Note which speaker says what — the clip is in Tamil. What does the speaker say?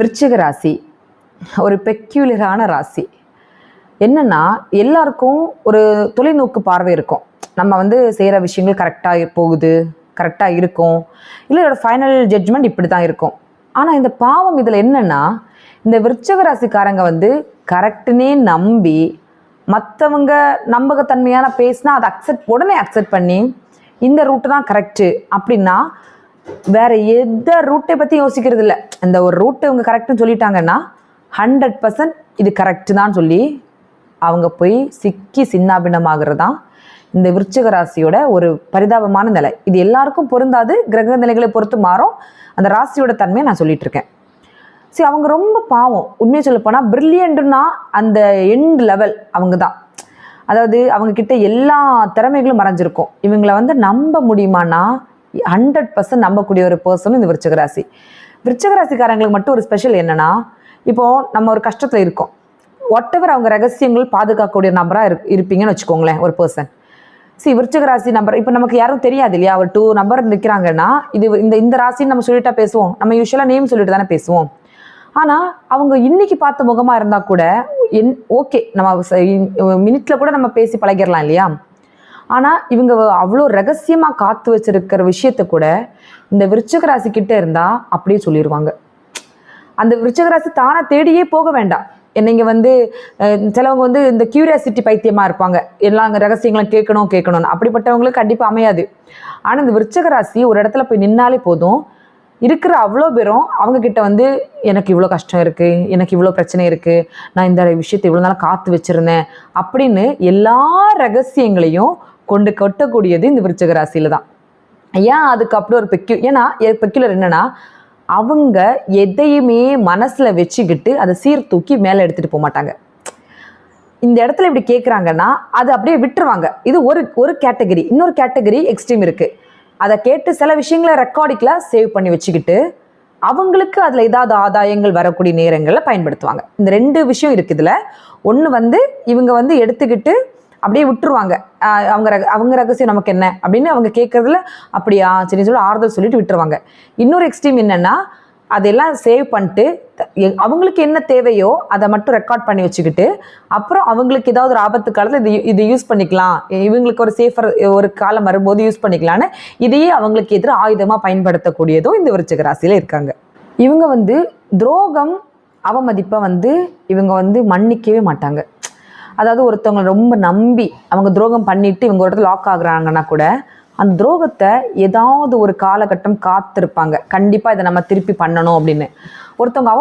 Speaker 1: விருச்சிக ராசி ஒரு பெக்யூலரான ராசி. என்னன்னா, எல்லாருக்கும் ஒரு தொலைநோக்கு பார்வை இருக்கும். நம்ம செய்கிற விஷயங்கள் கரெக்டாக போகுது, கரெக்டாக இருக்கும், இல்லை இதோட ஃபைனல் ஜட்ஜ்மெண்ட் இப்படி தான் இருக்கும். ஆனால் இந்த பாவம் இதில் என்னென்னா, இந்த விருச்சிக ராசிக்காரங்க கரெக்டுன்னே நம்பி மற்றவங்க நம்பகத்தன்மையான பேசினா அதை உடனே அக்செப்ட் பண்ணி இந்த ரூட்டு தான் கரெக்டு அப்படின்னா வேற எந்த ரூட்டை பற்றி யோசிக்கிறது இல்லை. இந்த ஒரு ரூட்டு இவங்க கரெக்டுன்னு சொல்லிட்டாங்கன்னா 100% இது கரெக்டு தான் சொல்லி அவங்க போய் சிக்கி சின்னாபின்னமாகிறது தான் இந்த விருச்சிக ராசியோட ஒரு பரிதாபமான நிலை. இது எல்லாருக்கும் பொருந்தாது, கிரக நிலைகளை பொறுத்து மாறும். அந்த ராசியோட தன்மையை நான் சொல்லிட்டு இருக்கேன். சரி, அவங்க ரொம்ப பாவம். உண்மையை சொல்ல போனால் பிரில்லியண்ட்னா அந்த எண்ட் லெவல் அவங்க தான். அதாவது அவங்க கிட்ட எல்லா திறமைகளும் மறைஞ்சிருக்கும். இவங்களை நம்ப முடியுமானா 100% நம்பக்கூடிய ஒரு பர்சன் இந்த விருச்சிக ராசி. விருச்சிக ராசிக்காரங்களுக்கு மட்டும் ஒரு ஸ்பெஷல் என்னன்னா, இப்போது நம்ம ஒரு கஷ்டத்தில் இருக்கோம், வாட்டெவர் அவங்க ரகசியங்கள் பாதுகாக்கக்கூடிய நபராக இருப்பீங்கன்னு வச்சுக்கோங்களேன். ஒரு பர்சன் விருச்சிக ராசி நம்பர் இப்போ நமக்கு யாரும் தெரியாது இல்லையா. ஒரு 2 நம்பர் நிற்கிறாங்கன்னா இது இந்த ராசின்னு நம்ம சொல்லிட்டா பேசுவோம். நம்ம யூஸ்வலாக நேம் சொல்லிட்டு தானே பேசுவோம். ஆனால் அவங்க இன்னைக்கு பார்த்த முகமாக இருந்தால் கூட ஓகே, நம்ம மினிட்ல கூட நம்ம பேசி பழகிடலாம் இல்லையா. ஆனால் இவங்க அவ்வளோ ரகசியமாக காத்து வச்சிருக்கிற விஷயத்த கூட இந்த விருச்சிக ராசிக்கிட்ட இருந்தால் அப்படியே சொல்லிடுவாங்க. அந்த விருச்சிக ராசி தானே தேடியே போக வேண்டாம். நீங்கள் சிலவங்க இந்த கியூரியாசிட்டி பைத்தியமாக இருப்பாங்க, எல்லா ரகசியங்களும் கேட்கணும்னு. அப்படிப்பட்டவங்களுக்கு கண்டிப்பாக அமையாது. ஆனால் இந்த விருச்சிக ராசி ஒரு இடத்துல போய் நின்னாலே போதும், இருக்கிற அவ்வளோ பேரும் அவங்கக்கிட்ட எனக்கு இவ்வளோ கஷ்டம் இருக்குது, எனக்கு இவ்வளோ பிரச்சனை இருக்குது, நான் இந்த விஷயத்தை இவ்வளோ நாள் காத்து வச்சுருந்தேன் அப்படின்னு எல்லா ரகசியங்களையும் கொண்டு கொட்டக்கூடியது இந்த விருச்சிக ராசியில் தான். ஏன் அதுக்கு அப்படி ஒரு பெக்யூலர் என்னன்னா, அவங்க எதையுமே மனசில் வச்சுக்கிட்டு அதை சீர்தூக்கி மேலே எடுத்துகிட்டு போக மாட்டாங்க. இந்த இடத்துல இப்படி கேட்குறாங்கன்னா அதை அப்படியே விட்டுருவாங்க. இது ஒரு கேட்டகரி. இன்னொரு கேட்டகரி எக்ஸ்ட்ரீம் இருக்குது. அதை கேட்டு சில விஷயங்களை ரெக்கார்டிக்கில் சேவ் பண்ணி வச்சுக்கிட்டு அவங்களுக்கு அதில் ஏதாவது ஆதாயங்கள் வரக்கூடிய நேரங்களில் பயன்படுத்துவாங்க. இந்த 2 விஷயம் இருக்குது இதில். ஒன்று இவங்க எடுத்துக்கிட்டு அப்படியே விட்டுருவாங்க. அவங்க ரகசியம் நமக்கு என்ன அப்படின்னு அவங்க கேட்குறதுல அப்படியா சரி சொல்லி ஆறுதல் சொல்லிட்டு விட்டுருவாங்க. இன்னொரு எக்ஸ்ட்ரீம் என்னென்னா, அதெல்லாம் சேவ் பண்ணிட்டு அவங்களுக்கு என்ன தேவையோ அதை மட்டும் ரெக்கார்ட் பண்ணி வச்சுக்கிட்டு அப்புறம் அவங்களுக்கு ஏதாவது ஒரு ஆபத்து காலத்தில் இது யூஸ் பண்ணிக்கலாம், இவங்களுக்கு ஒரு சேஃபர் ஒரு காலம் வரும்போது யூஸ் பண்ணிக்கலான்னு இதையே அவங்களுக்கு எதிராக ஆயுதமாக பயன்படுத்தக்கூடியதும் இந்த விருச்சிக ராசியில் இருக்காங்க. இவங்க துரோகம் அவமதிப்பை இவங்க மன்னிக்கவே மாட்டாங்க. அதாவது ஒருத்தவங்களை ரொம்ப நம்பி அவங்க துரோகம் பண்ணிட்டு இவங்க ஒரு இடத்துல லாக் ஆகுறாங்கன்னா கூட அந்த துரோகத்தை ஏதாவது ஒரு காலகட்டம் காத்திருப்பாங்க, கண்டிப்பாக இதை நம்ம திருப்பி பண்ணணும் அப்படின்னு. ஒருத்தவங்க